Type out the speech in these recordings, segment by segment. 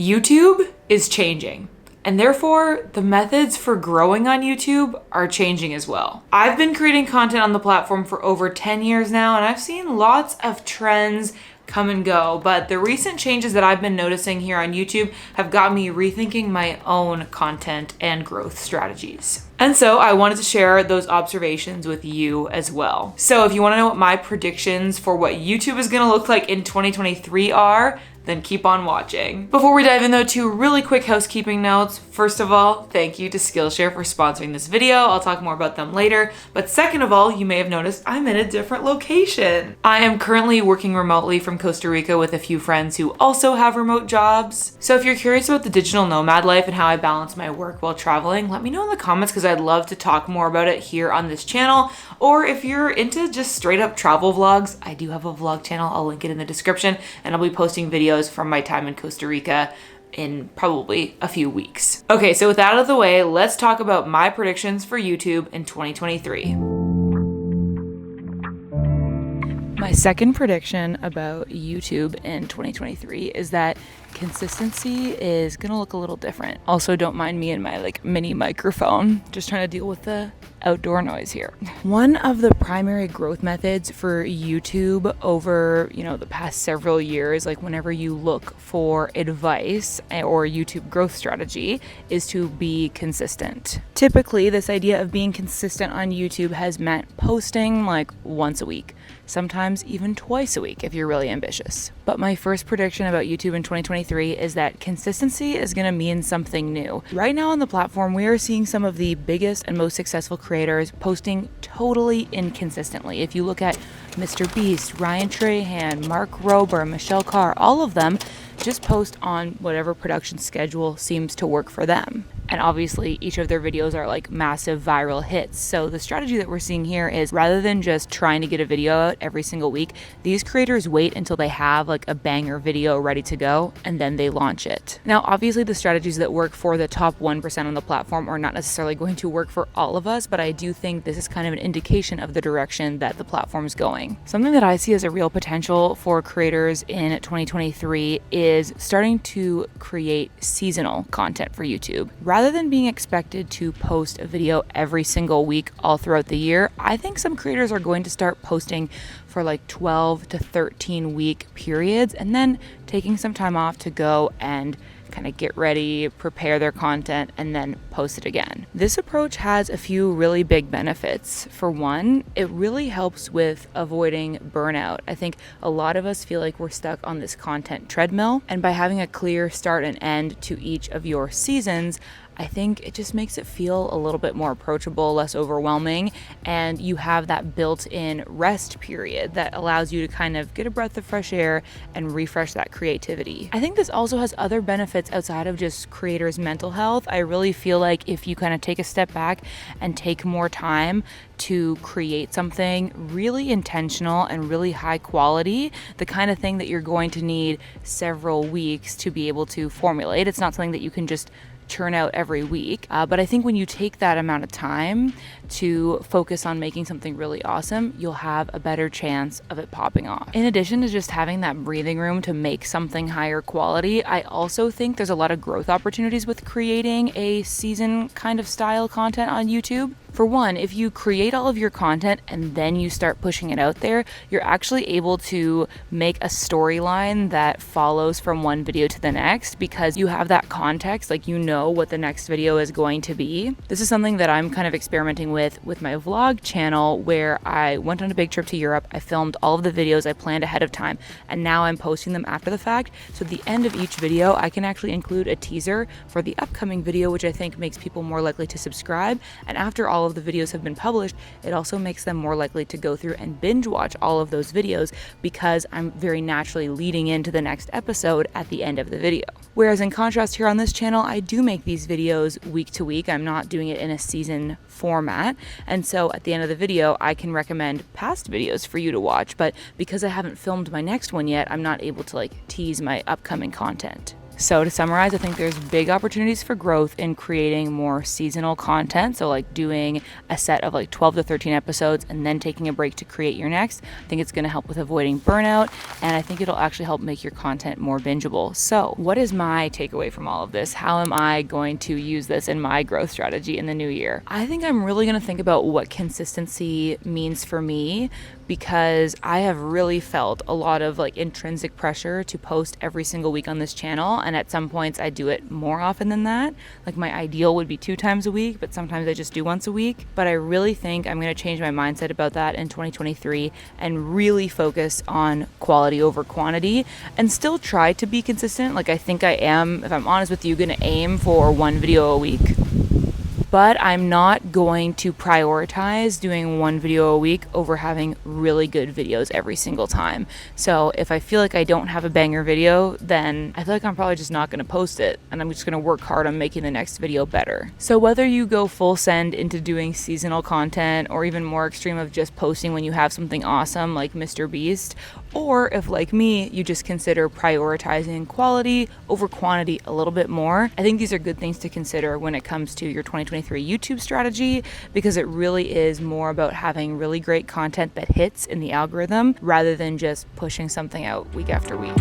YouTube is changing. And therefore, the methods for growing on YouTube are changing as well. I've been creating content on the platform for over 10 years now, and I've seen lots of trends come and go, but the recent changes that I've been noticing here on YouTube have got me rethinking my own content and growth strategies. And so I wanted to share those observations with you as well. So if you want to know what my predictions for what YouTube is going to look like in 2023 are, then keep on watching. Before we dive in though, two really quick housekeeping notes. First of all, thank you to Skillshare for sponsoring this video. I'll talk more about them later. But second of all, you may have noticed I'm in a different location. I am currently working remotely from Costa Rica with a few friends who also have remote jobs. So if you're curious about the digital nomad life and how I balance my work while traveling, let me know in the comments because I'd love to talk more about it here on this channel. Or if you're into just straight up travel vlogs, I do have a vlog channel. I'll link it in the description, and I'll be posting videos from my time in Costa Rica in probably a few weeks. Okay, so with that out of the way, let's talk about my predictions for YouTube in 2023. My second prediction about YouTube in 2023 is that consistency is gonna look a little different. Also, don't mind me and my mini microphone, just trying to deal with the outdoor noise here. One of the primary growth methods for YouTube over, the past several years, whenever you look for advice or YouTube growth strategy, is to be consistent. Typically, this idea of being consistent on YouTube has meant posting once a week, sometimes even twice a week if you're really ambitious. But my first prediction about YouTube in 2023 is that consistency is going to mean something new. Right now on the platform, we are seeing some of the biggest and most successful creators posting totally inconsistently. If you look at Mr. Beast, Ryan Trahan, Mark Rober, Michelle Carr, all of them just post on whatever production schedule seems to work for them. And obviously each of their videos are massive viral hits. So the strategy that we're seeing here is rather than just trying to get a video out every single week, these creators wait until they have a banger video ready to go and then they launch it. Now, obviously the strategies that work for the top 1% on the platform are not necessarily going to work for all of us, but I do think this is kind of an indication of the direction that the platform is going. Something that I see as a real potential for creators in 2023 is starting to create seasonal content for YouTube. Rather than being expected to post a video every single week all throughout the year, I think some creators are going to start posting for 12 to 13 week periods and then taking some time off to go and kind of get ready, prepare their content, and then post it again. This approach has a few really big benefits. For one, it really helps with avoiding burnout. I think a lot of us feel like we're stuck on this content treadmill, and by having a clear start and end to each of your seasons, I think it just makes it feel a little bit more approachable, less overwhelming, and you have that built-in rest period that allows you to kind of get a breath of fresh air and refresh that creativity. I think this also has other benefits outside of just creators' mental health. I really feel like if you kind of take a step back and take more time to create something really intentional and really high quality, the kind of thing that you're going to need several weeks to be able to formulate. It's not something that you can just churn out every week. But I think when you take that amount of time to focus on making something really awesome, you'll have a better chance of it popping off. In addition to just having that breathing room to make something higher quality, I also think there's a lot of growth opportunities with creating a season kind of style content on YouTube. For one, if you create all of your content and then you start pushing it out there, you're actually able to make a storyline that follows from one video to the next because you have that context, you know what the next video is going to be. This is something that I'm kind of experimenting with my vlog channel, where I went on a big trip to Europe. I filmed all of the videos I planned ahead of time, and now I'm posting them after the fact. So at the end of each video, I can actually include a teaser for the upcoming video, which I think makes people more likely to subscribe. And after all of the videos have been published, it also makes them more likely to go through and binge watch all of those videos because I'm very naturally leading into the next episode at the end of the video. Whereas in contrast here on this channel, I do make these videos week to week. I'm not doing it in a season format. And so at the end of the video, I can recommend past videos for you to watch. But because I haven't filmed my next one yet, I'm not able to tease my upcoming content. So to summarize, I think there's big opportunities for growth in creating more seasonal content. So like doing a set of like 12 to 13 episodes and then taking a break to create your next. I think it's going to help with avoiding burnout, and I think it'll actually help make your content more bingeable. So what is my takeaway from all of this? How am I going to use this in my growth strategy in the new year? I think I'm really going to think about what consistency means for me, because I have really felt a lot of like intrinsic pressure to post every single week on this channel, and at some points I do it more often than that. Like my ideal would be 2 times a week, but sometimes I just do once a week. But I really think I'm going to change my mindset about that in 2023 and really focus on quality over quantity and still try to be consistent. Like I think I am, if I'm honest with you, going to aim for 1 video a week. But I'm not going to prioritize doing 1 video a week over having really good videos every single time. So if I feel like I don't have a banger video, then I feel like I'm probably just not going to post it, and I'm just going to work hard on making the next video better. So whether you go full send into doing seasonal content, or even more extreme of just posting when you have something awesome like Mr. Beast, or if like me, you just consider prioritizing quality over quantity a little bit more, I think these are good things to consider when it comes to your 2023 YouTube strategy, because it really is more about having really great content that hits in the algorithm rather than just pushing something out week after week.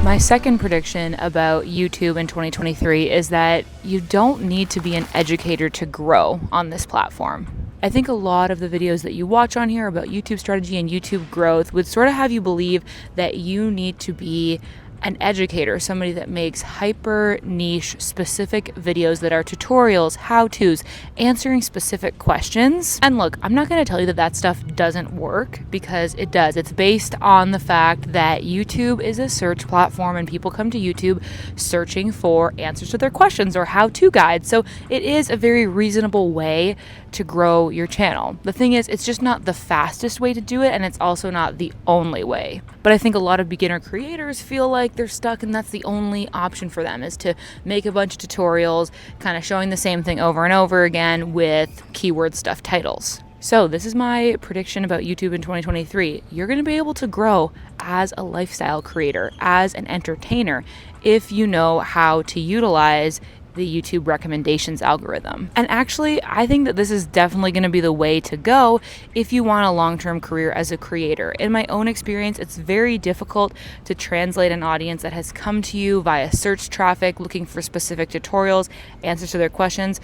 My second prediction about YouTube in 2023 is that you don't need to be an educator to grow on this platform. I think a lot of the videos that you watch on here about YouTube strategy and YouTube growth would sort of have you believe that you need to be an educator, somebody that makes hyper niche specific videos that are tutorials, how-tos, answering specific questions. And look, I'm not going to tell you that that stuff doesn't work, because it does. It's based on the fact that YouTube is a search platform and people come to YouTube searching for answers to their questions or how-to guides. So it is a very reasonable way to grow your channel. The thing is, it's just not the fastest way to do it, and it's also not the only way. But I think a lot of beginner creators feel like they're stuck, and that's the only option for them, is to make a bunch of tutorials kind of showing the same thing over and over again with keyword stuff titles. So this is my prediction about YouTube in 2023. You're going to be able to grow as a lifestyle creator, as an entertainer, if you know how to utilize the YouTube recommendations algorithm. And actually, I think that this is definitely going to be the way to go if you want a long-term career as a creator. In my own experience, it's very difficult to translate an audience that has come to you via search traffic looking for specific tutorials, answers to their questions,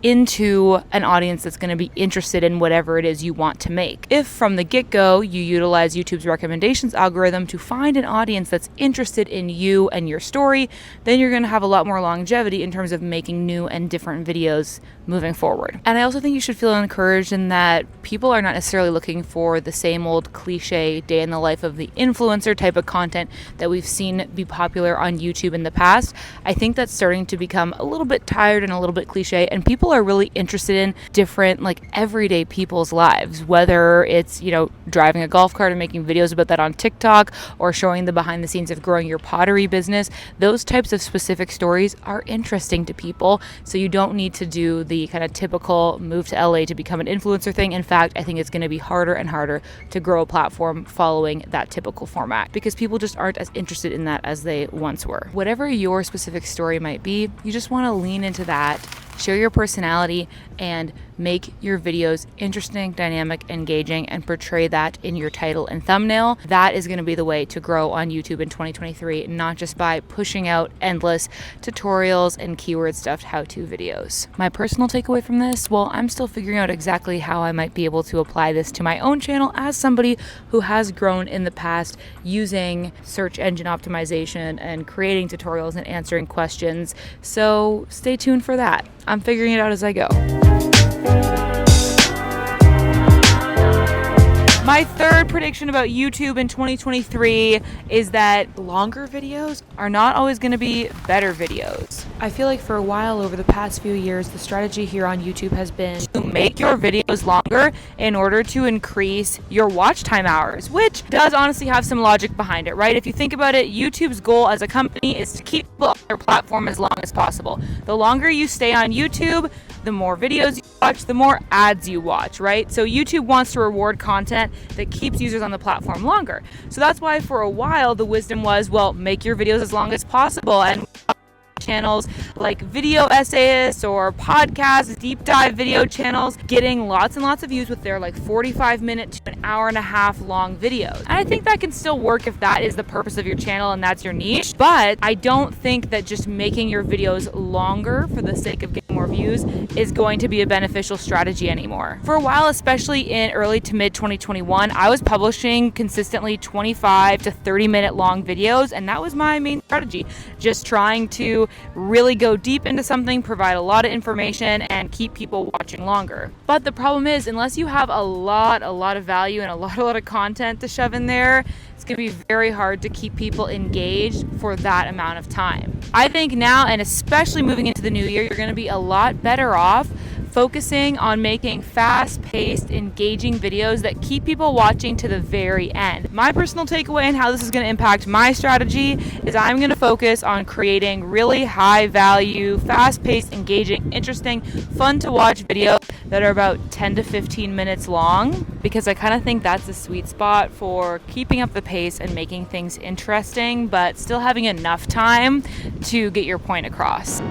into an audience that's going to be interested in whatever it is you want to make. If from the get-go you utilize YouTube's recommendations algorithm to find an audience that's interested in you and your story, then you're going to have a lot more longevity in terms of making new and different videos moving forward. And I also think you should feel encouraged in that people are not necessarily looking for the same old cliche day in the life of the influencer type of content that we've seen be popular on YouTube in the past. I think that's starting to become a little bit tired and a little bit cliche, and people are really interested in different, like, everyday people's lives, whether it's, driving a golf cart and making videos about that on TikTok, or showing the behind the scenes of growing your pottery business. Those types of specific stories are interesting to people, so you don't need to do the kind of typical move to LA to become an influencer thing. In fact, I think it's going to be harder and harder to grow a platform following that typical format, because people just aren't as interested in that as they once were. Whatever your specific story might be, you just want to lean into that, share your personality, and make your videos interesting, dynamic, engaging, and portray that in your title and thumbnail. That is going to be the way to grow on YouTube in 2023, not just by pushing out endless tutorials and keyword stuffed how-to videos. My personal takeaway from this, well, I'm still figuring out exactly how I might be able to apply this to my own channel as somebody who has grown in the past using search engine optimization and creating tutorials and answering questions. So stay tuned for that. I'm figuring it out as I go. My third prediction about YouTube in 2023 is that longer videos are not always going to be better videos. I feel like for a while over the past few years, the strategy here on YouTube has been to make your videos longer in order to increase your watch time hours, which does honestly have some logic behind it, right? If you think about it, YouTube's goal as a company is to keep people on their platform as long as possible. The longer you stay on YouTube, the more videos you watch, the more ads you watch, right? So YouTube wants to reward content content that keeps users on the platform longer. So that's why for a while the wisdom was, well, make your videos as long as possible, and channels like video essayists or podcasts, deep dive video channels getting lots and lots of views with their like 45-minute to an hour and a half long videos. And I think that can still work if that is the purpose of your channel and that's your niche, but I don't think that just making your videos longer for the sake of getting more views is going to be a beneficial strategy anymore. For a while, especially in early to mid 2021, I was publishing consistently 25 to 30 minute long videos, and that was my main strategy, just trying to really go deep into something, provide a lot of information, and keep people watching longer. But the problem is, unless you have a lot of value and a lot of content to shove in there, it's going to be very hard to keep people engaged for that amount of time. I think now, and especially moving into the new year, you're going to be a lot better off focusing on making fast-paced, engaging videos that keep people watching to the very end. My personal takeaway and how this is going to impact my strategy is I'm going to focus on creating really high-value, fast-paced, engaging, interesting, fun-to-watch videos that are about 10 to 15 minutes long, because I kind of think that's a sweet spot for keeping up the pace and making things interesting, but still having enough time to get your point across.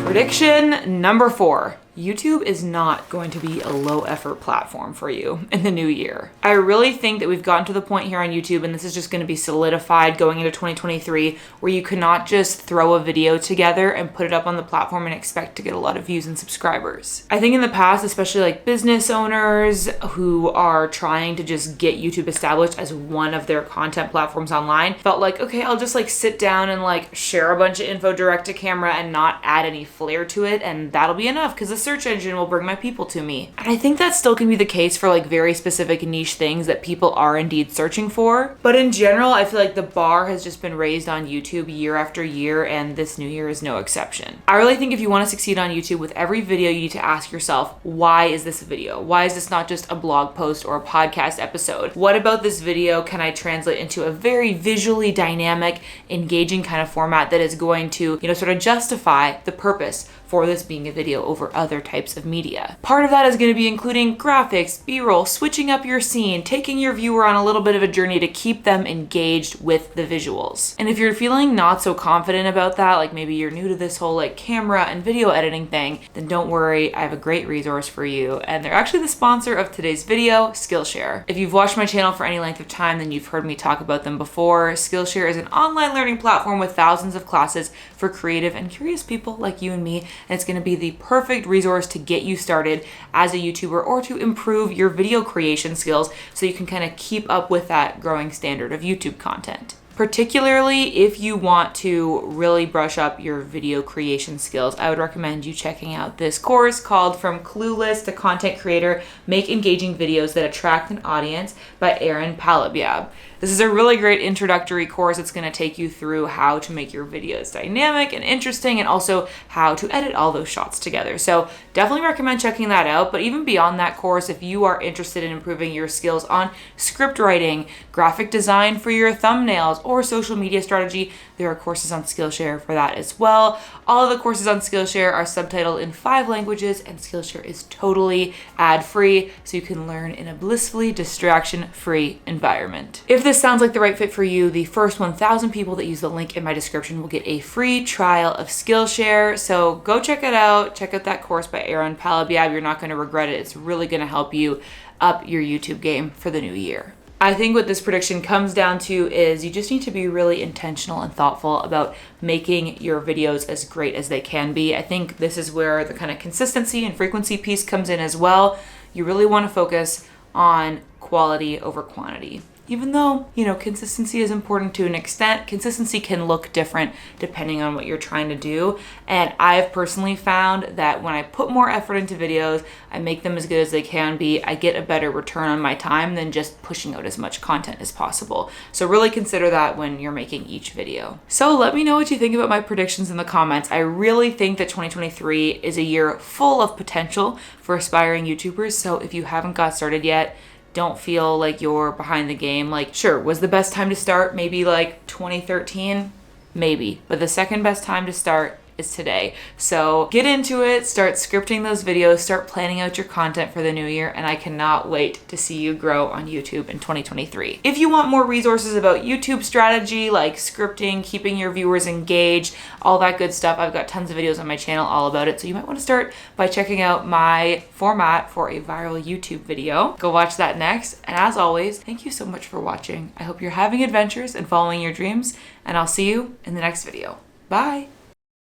Prediction number 4. YouTube is not going to be a low effort platform for you in the new year. I really think that we've gotten to the point here on YouTube, and this is just going to be solidified going into 2023, where you cannot just throw a video together and put it up on the platform and expect to get a lot of views and subscribers. I think in the past, especially like business owners who are trying to just get YouTube established as one of their content platforms online, felt like, okay, I'll just like sit down and like share a bunch of info direct to camera and not add any flair to it, and that'll be enough because the search engine will bring my people to me. And I think that still can be the case for like very specific niche things that people are indeed searching for. But in general, I feel like the bar has just been raised on YouTube year after year, and this new year is no exception. I really think if you want to succeed on YouTube, with every video, you need to ask yourself, why is this a video? Why is this not just a blog post or a podcast episode? What about this video can I translate into a very visually dynamic, engaging kind of format that is going to, sort of justify the purpose for this being a video over other types of media. Part of that is going to be including graphics, B-roll, switching up your scene, taking your viewer on a little bit of a journey to keep them engaged with the visuals. And if you're feeling not so confident about that, like maybe you're new to this whole like camera and video editing thing, then don't worry, I have a great resource for you. And they're actually the sponsor of today's video, Skillshare. If you've watched my channel for any length of time, then you've heard me talk about them before. Skillshare is an online learning platform with thousands of classes for creative and curious people like you and me, and it's going to be the perfect resource to get you started as a YouTuber or to improve your video creation skills so you can kind of keep up with that growing standard of YouTube content. Particularly if you want to really brush up your video creation skills, I would recommend you checking out this course called From Clueless to Content Creator, Make Engaging Videos That Attract an Audience by Aaron Palabiab. This is a really great introductory course. It's going to take you through how to make your videos dynamic and interesting, and also how to edit all those shots together. So definitely recommend checking that out. But even beyond that course, if you are interested in improving your skills on script writing, graphic design for your thumbnails, or social media strategy, there are courses on Skillshare for that as well. All of the courses on Skillshare are subtitled in 5 languages, and Skillshare is totally ad-free, so you can learn in a blissfully distraction-free environment. If this sounds like the right fit for you, the first 1,000 people that use the link in my description will get a free trial of Skillshare. So go check it out. Check out that course by Aaron Palabiab. You're not going to regret it. It's really going to help you up your YouTube game for the new year. I think what this prediction comes down to is you just need to be really intentional and thoughtful about making your videos as great as they can be. I think this is where the kind of consistency and frequency piece comes in as well. You really want to focus on quality over quantity. Even though, consistency is important to an extent, consistency can look different depending on what you're trying to do. And I've personally found that when I put more effort into videos, I make them as good as they can be, I get a better return on my time than just pushing out as much content as possible. So really consider that when you're making each video. So let me know what you think about my predictions in the comments. I really think that 2023 is a year full of potential for aspiring YouTubers. So if you haven't got started yet, don't feel like you're behind the game. Like, sure, was the best time to start maybe like 2013? Maybe. But the second best time to start is today. So get into it, start scripting those videos, start planning out your content for the new year, and I cannot wait to see you grow on YouTube in 2023. If you want more resources about YouTube strategy, like scripting, keeping your viewers engaged, all that good stuff, I've got tons of videos on my channel all about it. So you might want to start by checking out my format for a viral YouTube video. Go watch that next. And as always, thank you so much for watching. I hope you're having adventures and following your dreams, and I'll see you in the next video. Bye.